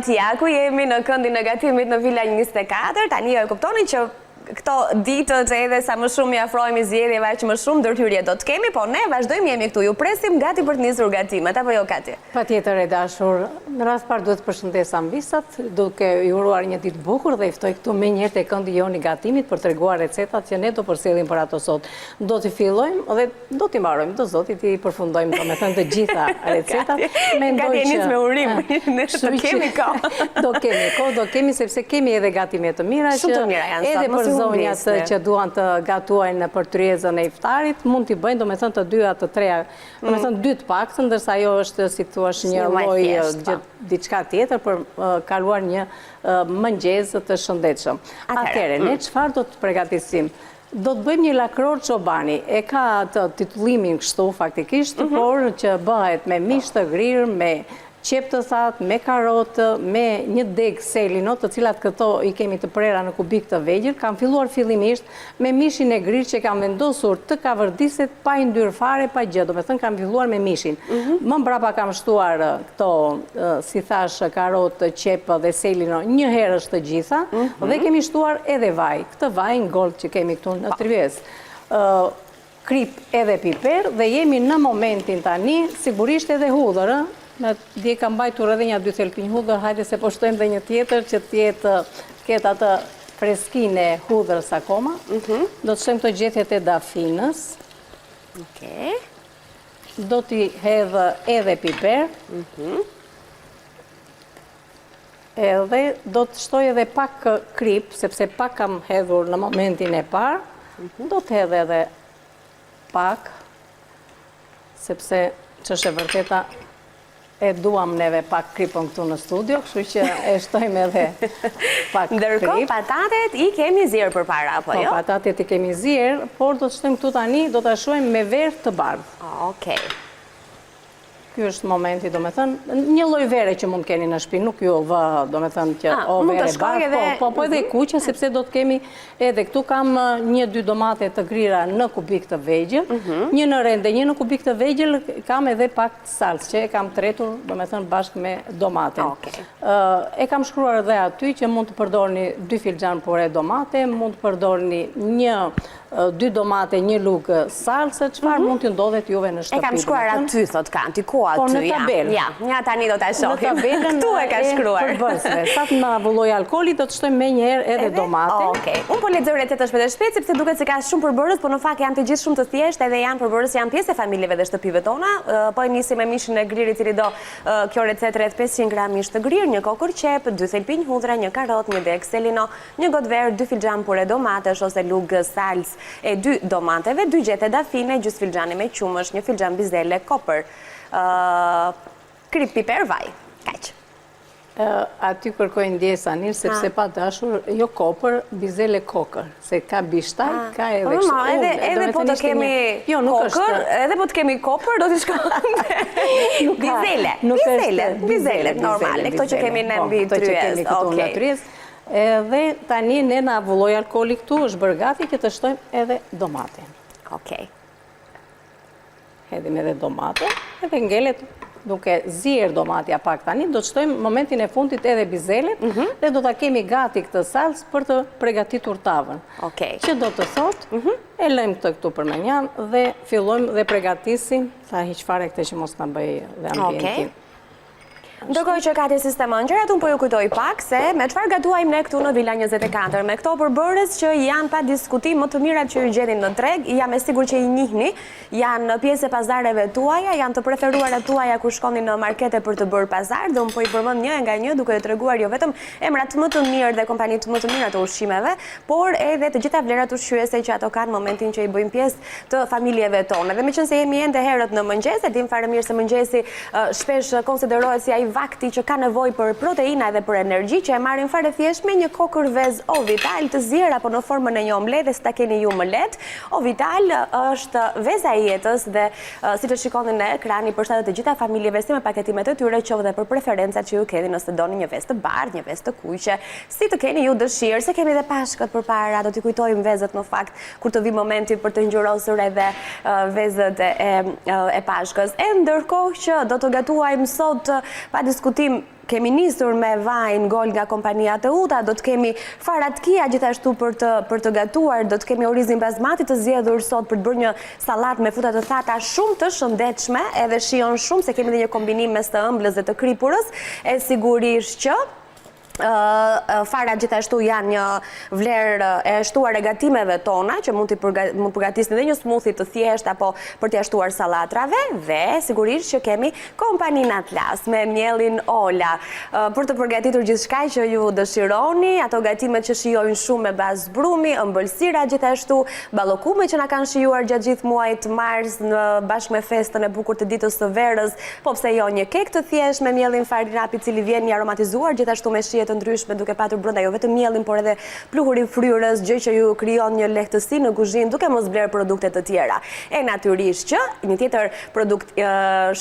Tiaku, jemi në këndin e gatimit në Villa 24. Tani e kuptoni që këto ditët edhe sa më shumë i afrohemi zgjedhjeve, aq më shumë ndërhyrje do të kemi, po ne vazhdojmë jemi këtu. Ju presim gati për të nisur gatimet, apo jo Kati? Patjetër e dashur. Në rast parë duhet të përshëndes ambisat, duke i uruar një ditë bukur dhe i ftoj këtu me njëherë te këndi jon i gatimit për treguar recetat që ne do përsellim për ato sot. Do të fillojmë dhe do t'i mbarojmë do zotit i përfundojmë domethënë të gjitha recetat. Mendoj që me urim, ne do kemi kohë. Do kemi sepse kemi edhe gatime të mira që edhe për zonjat që duan të gatuajnë për tryezën e iftarit, mund t'i bëjnë domethënë të dyja të treja, domethënë dy të paktën, ndërsa ajo është si thua një lloj diçka tjetër për kaluar një mëngjes të shëndetshëm. Atëherë, ne çfarë do të përgatisim? Do të bëjmë një lakror çobani. E ka atë titullimin kështu faktikisht, por që bëhet me mish të grirë, me qep të thatë, me karotë, me një deg selino, të cilat këto i kemi të prera në kubik të vegjël. Kam filluar fillimisht me mishin e grirë që kam vendosur të kavërdiset pa i ndyrë fare, pa gjë. Domethënë kam filluar me mishin. Më mbrapa kam shtuar këto, si thash, karotë, qep dhe selino një herësh të gjitha, dhe kemi shtuar edhe vaj. Këtë vaj ngolt që kemi këtu në tryezë. Krip edhe piper dhe jemi në momentin tani, sigurisht edhe hudhër, dje kam bajtur edhe një 2 thelpinj hudhër, hajde se po shtojmë dhe një tjetër që t'ketë atë freskinë e hudhërës akoma. Do të shtojmë këto gjethet e dafinës. Do t'i hedhë edhe piper. Edhe do të shtoj edhe pak krip, sepse pak kam hedhur në momentin e parë. Do të hedhë edhe pak, sepse që është e vërteta e duam neve pak kripën këtu në studio, kështu që e shtojmë edhe pak krip. Ndërkohë patatet i kemi zirë përpara, apo jo? Po, patatet i kemi zirë, por do të shtojmë këtu tani, do të shojmë me verë të bardhë. Okej. Ky është momenti, domethënë, një lloj vere që mund keni në shtëpi, nuk ju vë, domethënë që vere bardhë, po edhe kuqe, sepse do të kemi edhe këtu kam 1-2 domate të grira në kubik të vegjël, një në rende, një në kubik të vegjël, kam edhe pak salcë që e kam tretur, domethënë bashkë me domaten. E kam shkruar edhe aty që mund të përdorni 2 filxhan pure domate, mund të përdorni 2 domate, 1 lugë salcë, çfarë mund të ndodhet juve në shtëpi. E kam shkruar aty, thot Kanti, ku aty? Po, në tabelë. Ja, tani do t'a shohim. Në tabelën Këtu e ka shkruar. Përbërësve. Sa të në avulloj alkooli, do të shtojmë me njerë edhe domate. Okej. Unë po lexoj receta shpejt e shpejt, sepse duket se ka shumë përbërës, po në fakt janë të gjithë shumë të thjeshtë, edhe janë përbërës, janë pjesë e familjeve dhe shtëpive tona. Po e nisim me mishin e grirë, i cili do kjo recetë rreth 500 gram mish të grirë, 1 kokër qep, 2 thelpinj hudhra, 1 karot, 1 deg selino, 1 gotë verë, 2 filxhan pure domatesh ose lugë salcë e 2 domateve, 2 gjete dafine, gjys filxhani me qumësh, 1 filxhan bizele, kopër, krip, piper, vaj. Kaq. Aty kërkoj ndjesa mirë, sepse pa dashur, jo kopër, bizele kokër. Se ka bishtaj, ka edhe kështu. Edhe po të kemi kokër, edhe po të kemi kopër, do t'i shkojmë bizele, normale, këto që kemi në mbi tryezë. Edhe tani ne në avulloj alkooli këtu, është bërë gati që të shtojmë edhe domate. Okej. Hedhim edhe domate, edhe ngelet duke zirë domatja pak tani, do të shtojmë momentin e fundit edhe bizelet dhe do të kemi gati këtë salcë për të përgatitur tavën. Që do të thotë, e lëjmë këtë këtu për menjan dhe fillojmë dhe përgatisim, tha hiq fare këtë që mos të bëj dhe ambientin. Ndërkohë që Kati sistemon gjërat, unë po ju kujtoj pak se me çfarë gatuajmë ne këtu në Villa 24, me këto përbërës që janë pa diskutim më të mirat që ju gjetin në treg, jam e sigurt që i njihni, janë pjesë e pazareve tuaja, janë të preferuara tuaja kur shkoni në markete për të bërë pazar, dhe unë po i përmend një nga një duke ju treguar jo vetëm emrat më të mirë dhe kompanitë më të mira të ushqimeve, por edhe të gjitha vlerat ushqyese që ato kanë në momentin që i bëjmë pjesë të familjeve tona. Dhe meqense jemi ende herët në mëngjes, e dim fare mirë se mëngjesi shpesh konsiderohet si ai vakti që ka nevojë për proteina dhe për energji, që e marrin fare thjesht me 1 kokër vez Ovital të zier apo në formën e një omlete, si ta keni ju më lehtë. Ovital është veza e jetës dhe siç e shikoni në ekran i përshtatet të gjitha familjeve si me paketimet e tyre, qoftë dhe për preferencat që ju keni, nëse doni një vezë të bardhë, një vezë të kuqe, si të keni ju dëshirë, se kemi dhe pashkët përpara, do t'i kujtojmë vezët në fakt kur të vi momenti për të ngjyrosur edhe vezët e pashkës. E ndërkohë që do të gatuajmë sot pa diskutim kemi nisur me vaj ngol nga kompania të uta, do të kemi faratkia gjithashtu për të gatuar, do të kemi orizin bazmati të zgjedhur sot për të bërë një sallat me fruta të thata shumë të shëndetshme, edhe shijon shumë se kemi dhe një kombinim mes të ëmblës dhe të kripurës, e sigurisht që farat gjithashtu janë një vlerë e shtuar e gatimeve tona, që mund përgatisni dhe një smoothie të thjesht apo për t'ia shtuar sallatrave, dhe sigurisht që kemi kompaninë Atlas me mielin Ola për të përgatitur gjithçka që ju dëshironi, ato gatimet që shijojnë shumë me bazë brumi, ëmbëlsira gjithashtu, ballokume që na kanë shijuar gjatë gjithë muajit mars bashkë me festën e bukur të ditës së verës, po pse jo një kek të thjesht me mielin farinapi i cili vjen i aromatizuar gjithashtu me shije të ndryshme duke patur brenda jo vetëm mielin por edhe pluhurin fryrës, gjë që ju krijon një lehtësi në kuzhinë duke mos bler produkte të tjera. E natyrisht që një tjetër produkt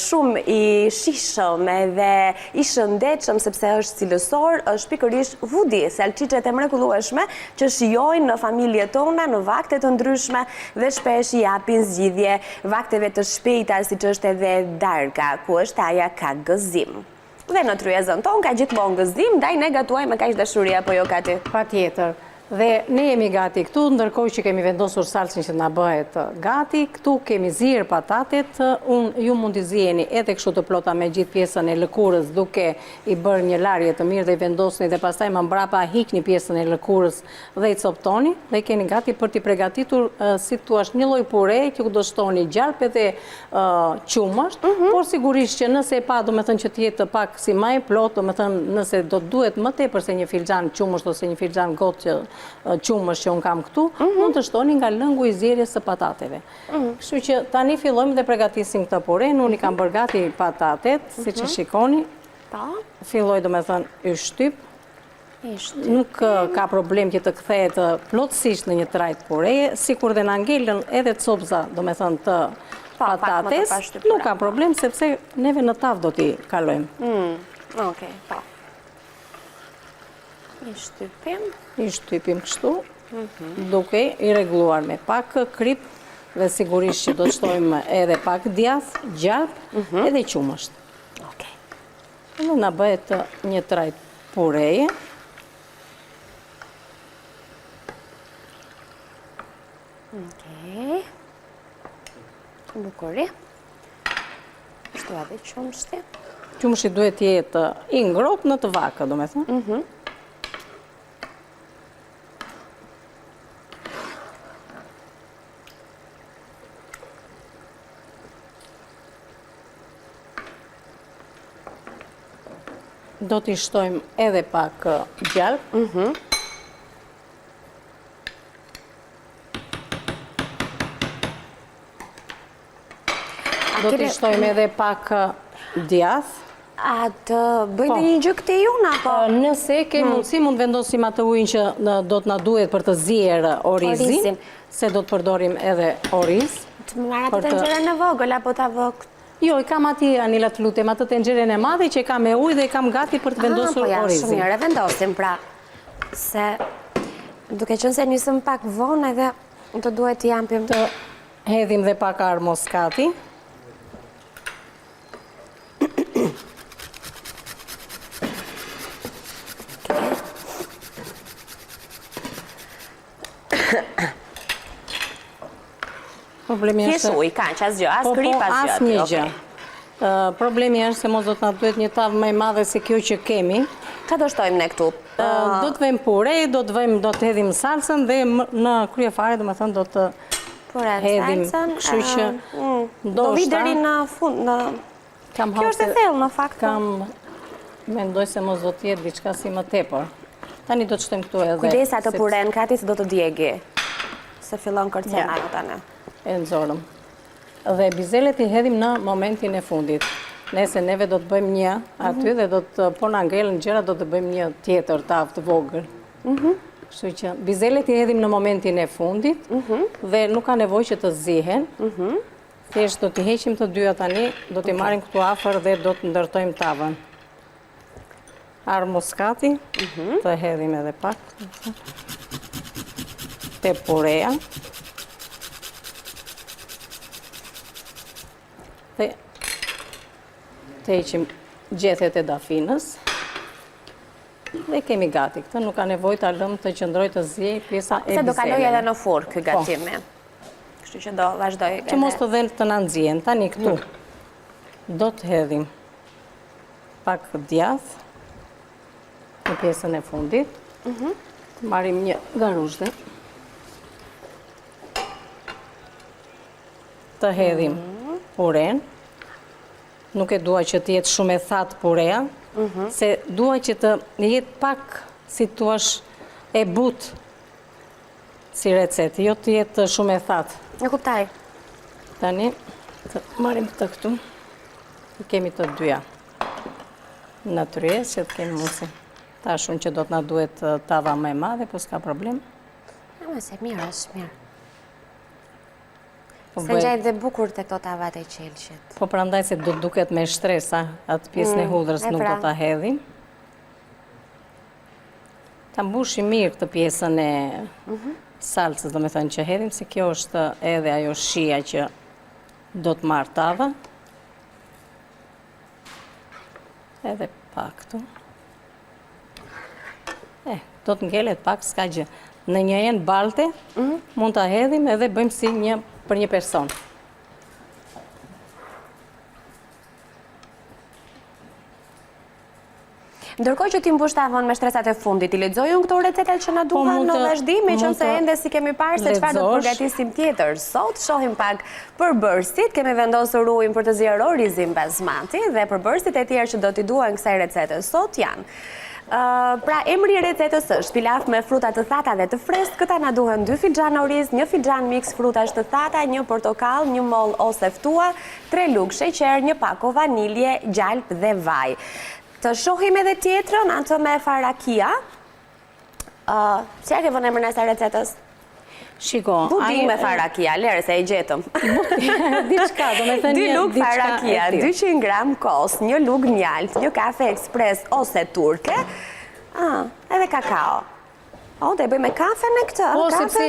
shumë i shijshëm edhe i shëndetshëm sepse është cilësor, është pikërisht Woody, salçiçet e mrekullueshme që shijojnë në familjet tona në vakte të ndryshme dhe shpesh i japin zgjidhje vakteve të shpejta siç është edhe darka, ku është aja ka gëzim. Dhe në tryezën tonë ka gjithmonë gëzim, ndaj ne gatuajmë me kaq dashuri apo jo Kati? Patjetër. Dhe ne jemi gati këtu, ndërkohë që kemi vendosur salcën që na bëhet gati, këtu kemi zirë patatet, ju mund t'i zjeni edhe kështu të plota me gjithë pjesën e lëkurës duke i bërë një larje të mirë dhe i vendosni dhe pastaj më mbrapa hiqni pjesën e lëkurës dhe i coptoni dhe i keni gati për t'i përgatitur si thua një lloj pure që do shtoni gjalp edhe qumasht, por sigurisht që nëse e pa domethënë që të jetë pak si më e plot, domethënë nëse do duhet më tepër se një filxhan qumasht ose një filxhan gotë që qumësh që unë kam këtu, mund të shtoni nga lëngu i zjerjes së patateve. Kështu që tani fillojmë dhe përgatisim këtë puren, unë i kam bërë gati patatet, si që shikoni. Filloj domethënë i shtyp. Nuk ka problem që të kthehet plotësisht në një trajt pureje, sikur dhe na ngelën edhe copza domethënë të patates, nuk ka problem sepse neve në tavë do t'i kalojmë. Okej, po. I shtypim kështu, duke i rregulluar me pak krip dhe sigurisht që do të shtojmë edhe pak djath, gjalp edhe qumësht. Dhe na bëhet një trajt pureje. Bukuri. Shtu edhe qumështi. Qumështi duhet jetë i ngrohtë në të vakë, domethënë. Do t'i shtojmë edhe pak gjalp. Do t'i shtojmë edhe pak djath. A të bëjnë një gjë këtë juna? Nëse ke mundësi, mund vendosim atë ujin që do t'na duhet për të zjerë orizin, se do të përdorim edhe oriz. Të më marrë atë tenxherën e vogël apo ta vë? Jo, i kam ati, Anila, të lutem, atë tenxherën e madhe që i kam me ujë dhe i kam gati për të vendosur orizin. Po janë shumë mirë, e vendosim pra, se duke qenë se nisëm pak vonë edhe të duhet t'i jampim. Të hedhim dhe pak arë moskati. Thjesht ujë, kaq, asgjë, as krip, asgjë. As një gjë. Problemi është se mos do të na duhet një tavë më e madhe se kjo që kemi. Çfarë do shtojmë ne këtu? Do të vëjmë pure, do të hedhim salsën dhe në krye fare domethënë do të hedhim. Kështu që do vi deri në fund, kjo është e thellë në fakt. Mendoj se mos do të jetë diçka si më tepër. Tani do të shtojmë këtu edhe. Kujdes atë puren Kati se do të djegi. Se fillon kërcena ajo tani. E nxorëm. Dhe bizelet i hedhim në momentin e fundit. Nese neve do të bëjmë një aty dhe do të po na ngelën gjëra do të bëjmë një tjetër tavë të vogël. Kështu që bizelet i hedhim në momentin e fundit dhe nuk ka nevojë që të zihen. Thjesht do t'i heqim të dyja tani, do t'i marrim këtu afër dhe do të ndërtojmë tavën. Arë moskati, të hedhim edhe pak. Te pureja. Dhe të heqim gjethet e dafinës. Dhe kemi gati. Këtë nuk ka nevojë ta lëmë të qëndroj të zjej pjesa e Se do kaloj biselën. edhe në furrë ky gatimi. Kështu që do vazhdoj. Që mos të dhenë të na nxjehen. Tani këtu do të hedhim pak djath në pjesën e fundit. Marrim një garuzhe. Të hedhim puren. Nuk e dua që të jetë shumë e thatë purea, se dua që të jetë pak, si thua, e butë si recetë, jo të jetë shumë e thatë. Në kuptaj. Tani, të marim të këtu, të kemi të dyja në tryes, që të kemi mundësi. Ta shumë që do të na duhet tava më e madhe, po s'ka problem. Se mirë, është mirë. Se gjaj dhe bukur të këto tavat e qelqit. Po prandaj se do duket me shtresa, atë pjesën e hudrës nuk do ta hedhim. Ta mbushim mirë këtë pjesën e salcës, do me thënë që hedhim, se kjo është edhe ajo shia që do të marrë tava. Edhe pak këtu. Do të ngelet pak, s'ka gjë. Në një enë balte, mund ta hedhim edhe bëjmë si një për një person. Ndërkohë që ti mbush tavën me shtresat e fundit, i lexojun këto recetat që na duan në vazhdim, meqense ende si kemi parë se çfarë do të përgatisim tjetër. Sot shohim pak përbërësit, kemi vendosur ujin për të zier orizin basmati dhe përbërësit e tjerë që do t'i duan kësaj recete sot janë. Pra, emri i recetës është pilaf me fruta të thata dhe të freskët. Këta na duhen 2 fixhan oriz, 1 fixhan mix frutash të thata, 1 portokall, 1 moll ose ftua, 3 lugë sheqer, 1 pako vanilje, gjalp dhe vaj. Të shohim edhe tjetrën, atë me farakia. Si a ke vënë emrin e kësaj recetës? Shiko, buding me farakia, lere se e gjetëm. Diçka, do me thënë 2 lugë farakia, 200 gram kos, 1 lugë mjalt, 1 kafe ekspres ose turke, edhe kakao. O, dhe bëjmë kafe në këtë? Po, sepse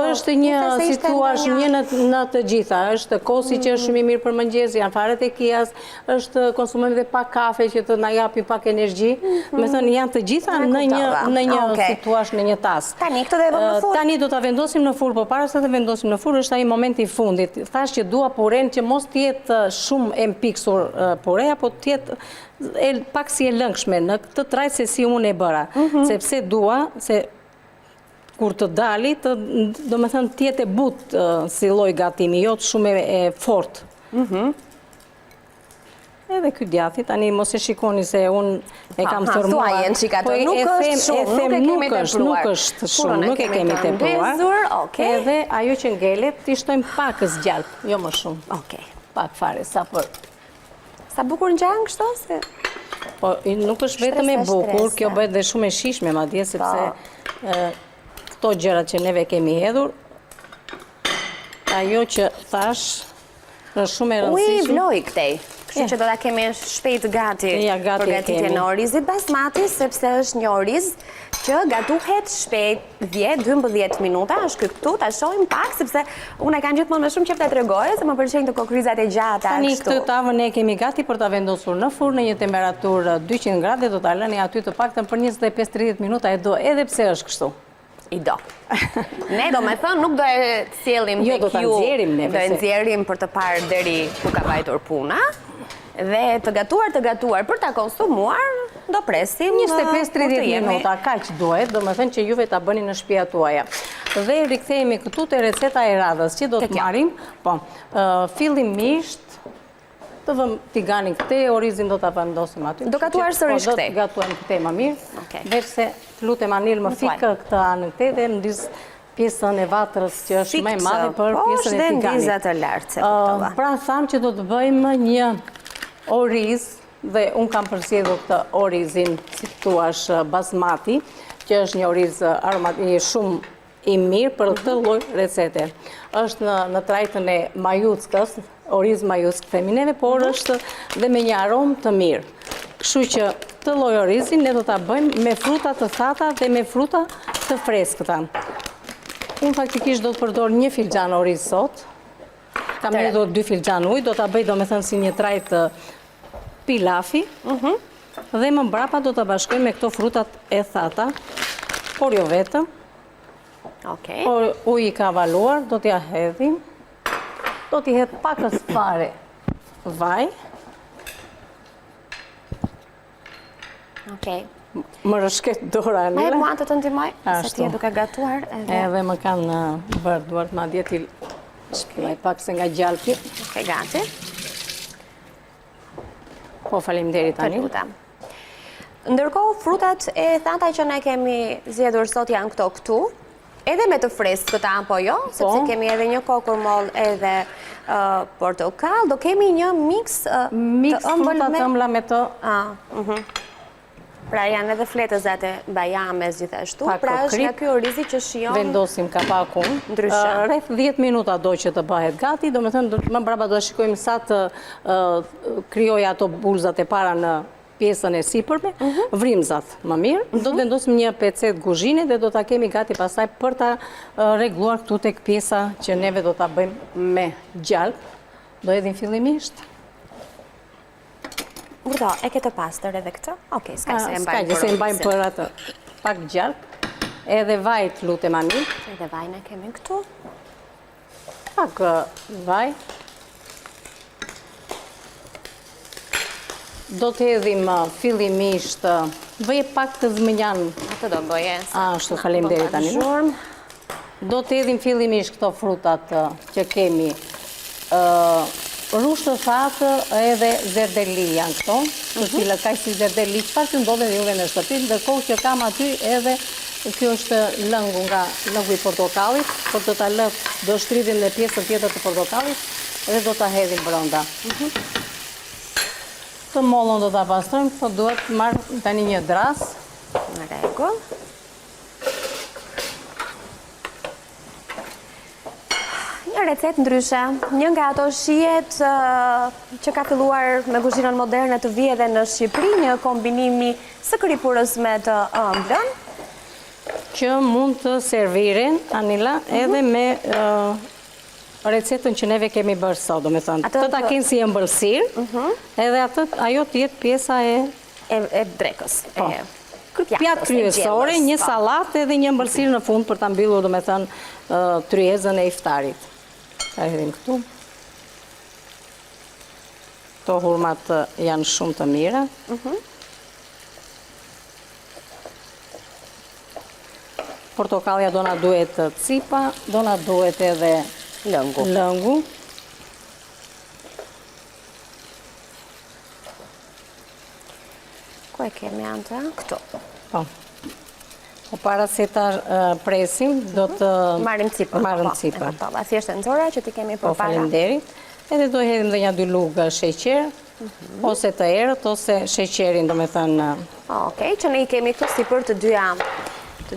është një, si thuash, një në të gjitha. Është kosi që është shumë i mirë për mëngjes, janë faret e kijas, është konsumojmë dhe pak kafe që të na japi pak energji. Me thënë, janë të gjitha në një, si thuash, në një tas. Tani, këtë dhe vëmë në furë? Tani do të vendosim në furë, po para se të vendosim në furë, është ai momenti i fundit. Thash që dua puren që mos t'jetë shumë e mpiksur pureja, po t'jetë pak si e lëngshme në këtë trajt se si unë e bëra. Sepse dua, se kur të dali, do me thënë tjetë e butë si lloj gatimi, jo të shumë e fort. Edhe ky djathi, tani mos e shikoni se unë e kam thërmuar. Thuaj, qikato, nuk është shumë, nuk është shumë, nuk e kemi tepruar. Edhe ajo që ngelet, t'i shtojmë pak zgjalp, jo më shumë. Pak fare, sa për... Sa bukur në gjangë kështo? Po, nuk është vetëm e bukur, kjo bëhet dhe shumë e shishme, madje, sepse këto gjërat që neve kemi hedhur, ajo që thash, është shumë e rëndësishme. Uj, vloj këtej, kështu që do ta kemi shpejt gati përgatitje në orizit basmati, sepse është një oriz që gatuhet shpejt 10-12 minuta, është këtu, ta shohim pak, sepse unë e kam gjithmonë me shumë qef të tregoj, se më pëlqejnë të kokrizat e gjata. Tani këtë tavën e kemi gati për ta vendosur në furrë në një temperaturë 200 gradë, dhe do ta lëni aty të paktën për 25-30 minuta, e do edhe pse është kështu. I do. Ne do me thënë nuk do e sjellim jo, do të nxjerrim ne. Do e nxjerrim për të parë deri ku ka vajtur puna. Dhe të gatuar për ta konsumuar, do presim 25-30 minuta, kaq duhet, do me thënë që juve ta bëni në shtëpia tuaja. Dhe rikthehemi këtu te receta e radhës që do të marrim. Po, fillimisht të vëmë tiganin këte, orizin do të vendosim aty. Do gatuar sërish këte? Do gatuar këte më mirë, veç se lutem Anil më fikë këtë anë këte dhe ndis pjesën e vatrës që është më e madhe për pjesën e tiganit. Po, është dhe ndizat të lartë, se kuptova. Pra thamë që do të bëjmë një oriz, dhe unë kam përsjedhur këtë orizin, si thuash, basmati, që është një oriz shumë i mirë për këtë lloj recete. Është në trajtën e majuckës, oriz majuck themi neve, por është dhe me një aromë të mirë. Kështu që këtë lloj orizin ne do ta bëjmë me fruta të thata dhe me fruta të freskëta. Unë faktikisht do të përdor 1 filxhan oriz sot. Kam hedhur 2 filxhan ujë, do ta bëj domethënë si një trajt pilafi, dhe më mbrapa do të bashkojmë me këto frutat e thata, por jo vetëm. Uji i ka avaluar, do t'ja hedhim. Do t'i hedh pakës fare vaj. Më rëshket dora, Anila. Ma e mua të ndihmoj, se ti e duke gatuar. Edhe më kanë bërë duart ma dje t'il shpilaj pak se nga gjalpi. Gati. Po, faleminderit, Anila. Ndërkohë, frutat e thata që ne kemi zgjedhur sot janë këtu, edhe me të freskët këta, po jo, sepse kemi edhe një kokormoll edhe portokall, do kemi një mix frutat të ëmbla me të... Pra janë edhe fletëzat e bajames gjithashtu, pra është nga ky orizi që shijon... Vendosim kapakun, rreth 10 minuta do që të bëhet gati, do me thënë, më brapa do shikojmë sa të krijoj ato bulzat e para në pjesën e sipërme, vrimzat më mirë, do të vendosim një pecet guzhine dhe do të kemi gati pasaj për të regluar këtu tek pjesa që neve do të bëjmë me gjalp. Do edhim fillimisht. Urdo, e ke të pastër edhe këtë? Okej, s'ka se e mbajmë për S'ka që se e mbajmë për atë pak gjalp. Edhe vajt lutem ani. Edhe vajnë e kemi këtu. Pak vaj. Do të edhim fillimisht, bëje pak të zmënjan. Atë do bëje. Ashtu, faleminderit tani. Do të edhim fillimisht këto frutat që kemi. Rushë të thatë edhe zerdeli janë këto, të cilët kaj si zerdeli, qëfar që ndodhe dhe juve në shtëpit, ndërkohë që kam aty edhe, kjo është lëngu nga lëngu i portokallit, për të ta lëpë, do shtridim në pjesën tjetër të portokallit, edhe do ta hedhim brenda. Të mollën do ta pastrojmë, po duhet marrë tani një dras. Në rregull. Një recet ndryshe, një nga ato shijet që ka filluar me kuzhinën moderne të vijë edhe në Shqipëri, një kombinimi së kripurës me të ëmblën. Që mund të serviren, Anila, edhe me recetën që neve kemi bërë sot, do me thënë. Të ta kenë si ëmbëlsir, edhe ajo t'jetë pjesa e drekës. Pjatë kryesore, një salat edhe një ëmbëlsir në fund për ta mbyllur, do me thënë, tryezën e iftarit. Ta hedhim këtu. Këto hurmat janë shumë të mira. Portokalja do na duhet cipa, do na duhet edhe lëngu. Ku e kemi anta? Këtu. Po. Po para se ta presim, do të marrim cipër. A thjeshtë nxora që ti kemi përpara. Po, faleminderit. Edhe do hedhim dhe një 2 lugë sheqer, ose të erët, ose sheqerin, do me thënë. Okej, që ne i kemi këtu sipër të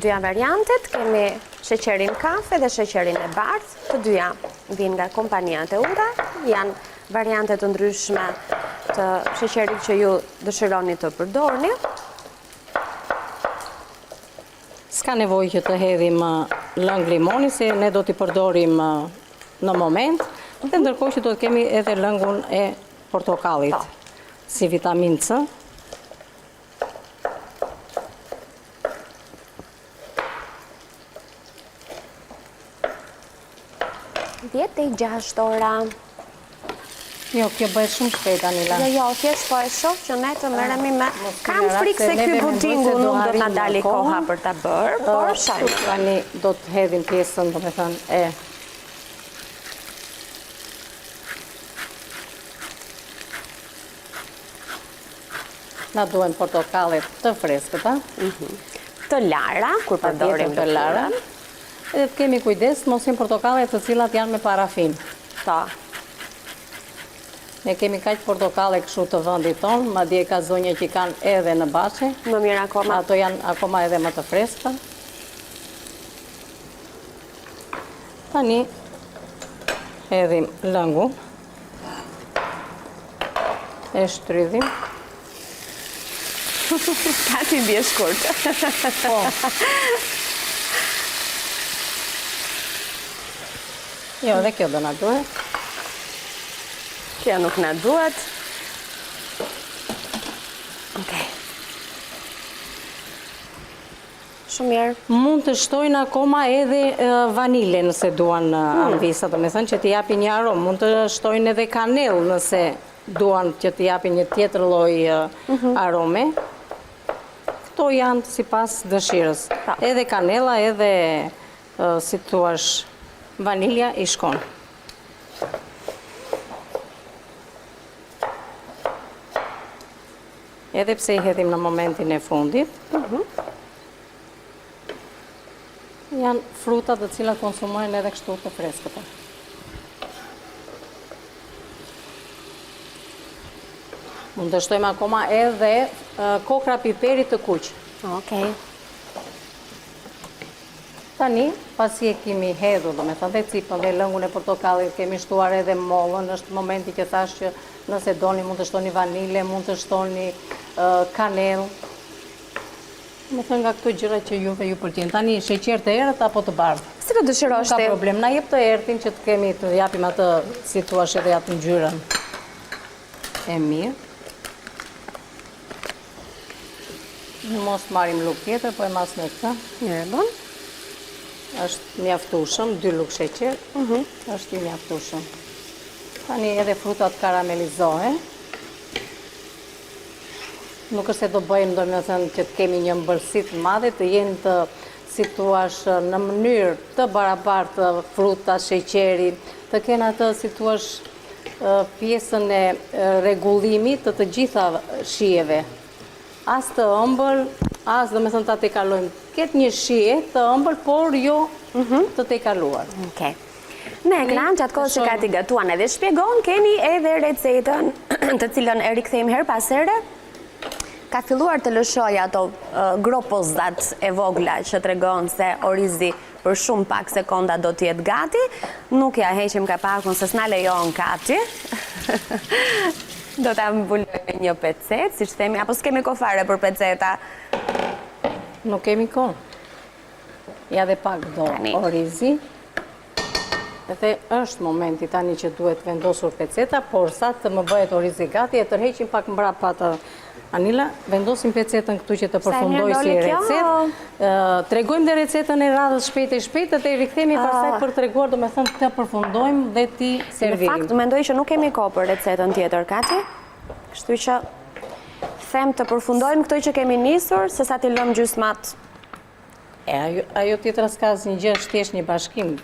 dyja variantet, kemi sheqerin kafe dhe sheqerin e bardhë, të dyja vinë nga kompania Teura, janë variantet të ndryshme të sheqerit që ju dëshironi të përdorni. S'ka nevojë që të hedhim lëng limoni, se ne do t'i përdorim në moment, dhe ndërkohë që do të kemi edhe lëngun e portokallit, si vitamin C. Djetë e 6 ora. Jo, kjo bëhet shumë shpejt, Anila. Jo, thjesht po e shoh që ne të merremi me... Kam frikë se ky pudingu nuk do t'na dali koha për ta bërë, por shajmë. Tani do të hedhim pjesën, do me thënë, e... Na duhen portokallet të freskëta. Të lara, kur përdorim të lara. Edhe të kemi kujdes, mos jem portokallet të cilat janë me parafin. Ta. Ne kemi kaq portokalle kështu të vendit tonë, madje ka zonja që kanë edhe në baçe. Më mirë akoma. Ato janë akoma edhe më të freskëta. Tani hedhim lëngu. E shtrydhim. Ka ti bie shkurt. Po. Jo, dhe kjo do na duhet. Kjo nuk na duhet. Shumë mirë. Mund të shtojnë akoma edhe vanile nëse duan anvisa, do me thënë që t'i japi një aromë. Mund të shtojnë edhe kanel nëse duan që t'i japi një tjetër lloj arome. Këto janë sipas dëshirës. Edhe kanela, edhe, si thuash, vanilja i shkon. Edhe pse i hedhim në momentin e fundit, janë frutat të cilat konsumojnë edhe kështu të freskëta. Mund të shtojmë akoma edhe kokra piperit të kuq. Okej. Tani, pasi e kemi hedhur, do me thënë dhe cipën dhe lëngun e portokallit, kemi shtuar edhe mollën, është momenti që thash që nëse doni mund të shtoni vanile, mund të shtoni kanel. Me thënë nga këto gjëra që juve ju pëlqen. Tani, sheqer të errët apo të bardhë? Si do dëshirosh Ka ti? problem, na jep të errëtin që të kemi të japim atë, si thua edhe atë ngjyrën e mirë. Mos marrim luk tjetër, po e mas me këtë. Mirë, bon. Është mjaftueshëm, 2 luk sheqer, është i mjaftueshëm. Tani edhe frutat karamelizohen. Nuk është se do bëjmë, do me thënë, që të kemi një mbërsi të madhe, të jenë të, si thuash, në mënyrë të barabartë fruta, sheqeri, të kenë atë, si thuash, pjesën e rregullimit të gjitha shijeve. As të ëmbël, as do me thënë ta tejkalojmë. Ketë një shije të ëmbël, por jo të tejkaluar. Okej. Në ekran, gjatë kohës që ka t'i gatuan edhe shpjegon, keni edhe recetën të cilën e rikthejmë her pas here. Ka filluar të lëshoj ato gropozat e vogla që tregon se orizi për shumë pak sekonda do t'jetë gati. Nuk ja heqim ka pakun se s'na lejon kati. Do ta mbuloj me një pecet, si që themi, apo s'kemi kohë fare për peceta? Nuk kemi kohë. Ja dhe pak do orizi. Edhe është momenti tani që duhet vendosur peceta, por sa të më bëhet orizi gati, e tërheqim pak mbrapa të Anila, vendosim pecetën këtu që të përfundoj si recetë. Tregojmë dhe recetën e radhës shpejt dhe i rikthemi pastaj për treguar, do me thënë të përfundojmë dhe ti servirim. Në fakt, mendoj që nuk kemi kohë për recetën tjetër, Kati. Kështu që them të përfundojmë këto që kemi nisur, se sa t'i lëm gjysmat. Ajo tjetër s'ka asnjë gjë, është thjesht një bashkim,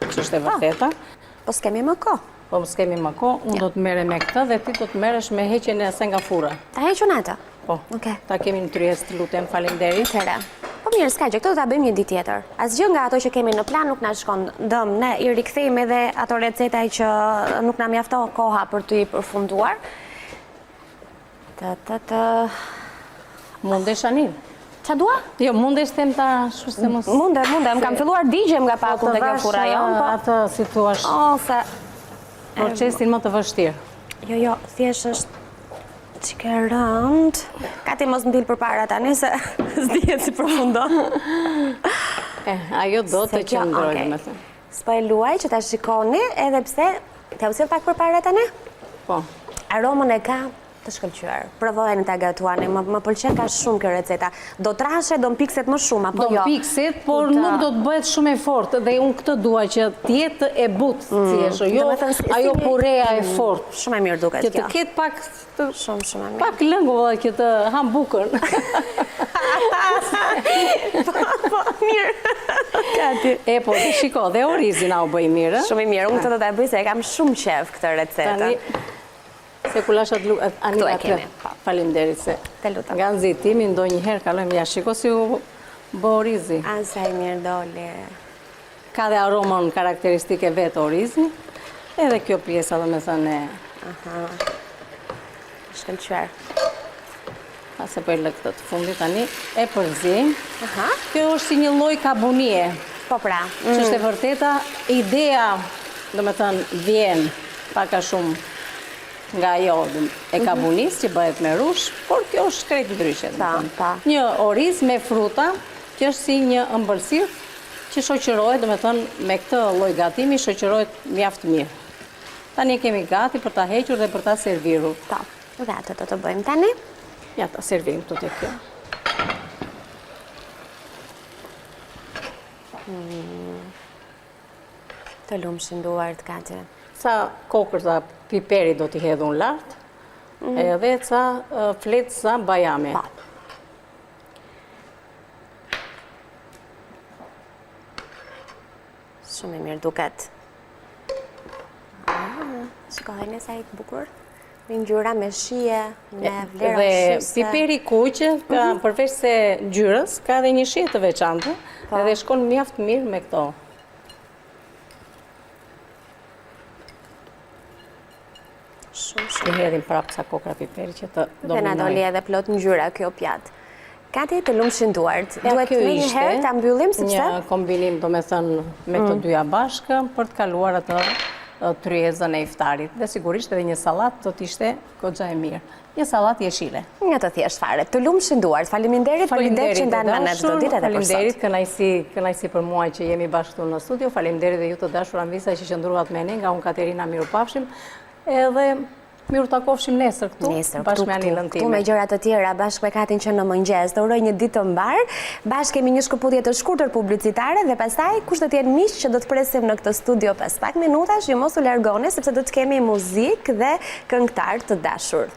që është e vërteta. Po s'kemi më kohë. Po s'kemi më kohë, unë do të merre me këtë dhe ti do të merresh me heqjen e asaj nga fura. Ta hequn ata? Po, ta kemi në tryezë, të lutem, faleminderit. Po mirë, s'ka gjë, këto do ta bëjmë një ditë tjetër. Asgjë nga ato që kemi në plan nuk na shkon dëm, ne i rikthejmë edhe ato receta që nuk na mjafton koha për të i përfunduar. Mundesh Anil? Qa dua? Jo, mundesh them ta shu se mos... Mundem, kam filluar digjem nga pakun dhe kjo fura jonë. Atë, si thuash, Ose... procesin më të vështirë. Jo, thjesht është që ke rënd. Kati mos më dilë për para tani, se s'dihet si përfundon. Ajo do të qëndrojnë, me thënë. S'po e luaj që ta shikoni, edhe pse, t'ja usil pak për para tani? Po. Aromën e ka të shkëlqyer. Provojeni ta gatuani, më pëlqen ka shumë kjo receta. Do trashe, do mpikset më shumë, apo jo? Do mpikset, por nuk do të bëhet shumë e fortë. Dhe unë këtë dua që t'jetë e butë, thjesht, jo ajo purea e fortë. Shumë e mirë duket kjo. Që të ketë pak... Shumë e mirë. Pak lëngu, që të ham bukën. Po, mirë. Kati. Po, të shiko, dhe orizin a u bëj mirë. Shumë i mirë, unë këtë do t'a bëj se e kam shumë qef këtë recetë. Se kulashat Këtu e kemi. Faleminderit se nga nxitimi ndonjëherë kalojmë ja shiko si u bë orizi. Asaj mirë doli. Ka dhe aromën karakteristike vetë orizi. Edhe kjo pjesa dhe me thënë shkëlqyer. Ase po e lë këtë të fundit tani e përzim. Kjo është si një lloj kabunie. Po pra. Që është e vërteta, idea dhe me thënë vjen paka shumë nga ajo e kabunis që bëhet me rush, por kjo është krejt ndryshe. Një oriz me fruta, që është si një ëmbëlsirë që shoqërohet, dhe me thënë, me këtë lloj gatimi, shoqërohet mjaft mirë. Tani kemi gati për ta hequr dhe për ta serviru. Po, dhe atë do të bëjmë tani. Ja, ta servim të të kjo. Të lumë shënduar të Kati. Ca kokërza piperi do t'i hedhun lartë, edhe ca fletëza bajame. Shumë e mirë duket. Shikohen e sa i bukur. Me ngjyra, me shije, me vlera Dhe shyse. piperi kuq, përveç se ngjyrës, ka edhe një shije të veçantë, edhe shkon mjaft mirë me këto. Shumë. I hedhim prapë ca kokra piperi që të Dhe na dominojnë. doli edhe plot ngjyra kjo pjatë. Kati të lumë shënduart. Ja, Duhet kjo me një ishte herë ta mbyllim, sepse një kombinim, do me thënë, me të dyja bashkë, për të kaluar atë tryezën e iftarit. Dhe sigurisht edhe një salat do t'ishte goxha e mirë. Një salat jeshile. një të thjesht fare. Të lumë shënduart. Faleminderit për idetë që ndanë me ne çdo ditë edhe për sot. Faleminderit, kënaqësi për mua që jemi bashkë këtu në studio. Faleminderit dhe ju të dashur anvisa që qëndruat me ne, nga unë Katerina mirupafshim. Edhe miru takofshim nesër këtu, bashkë me Anilën time. Këtu me gjëra të tjera, bashkë me Katin që në mëngjes. Të uroj një ditë të mbar, bashkë kemi një shkëputje të shkurtër publicitare dhe pastaj kush do të jenë miq që do të presim në këtë studio pas pak minutash, ju mos u largoni sepse do të kemi muzikë dhe këngëtar të dashur.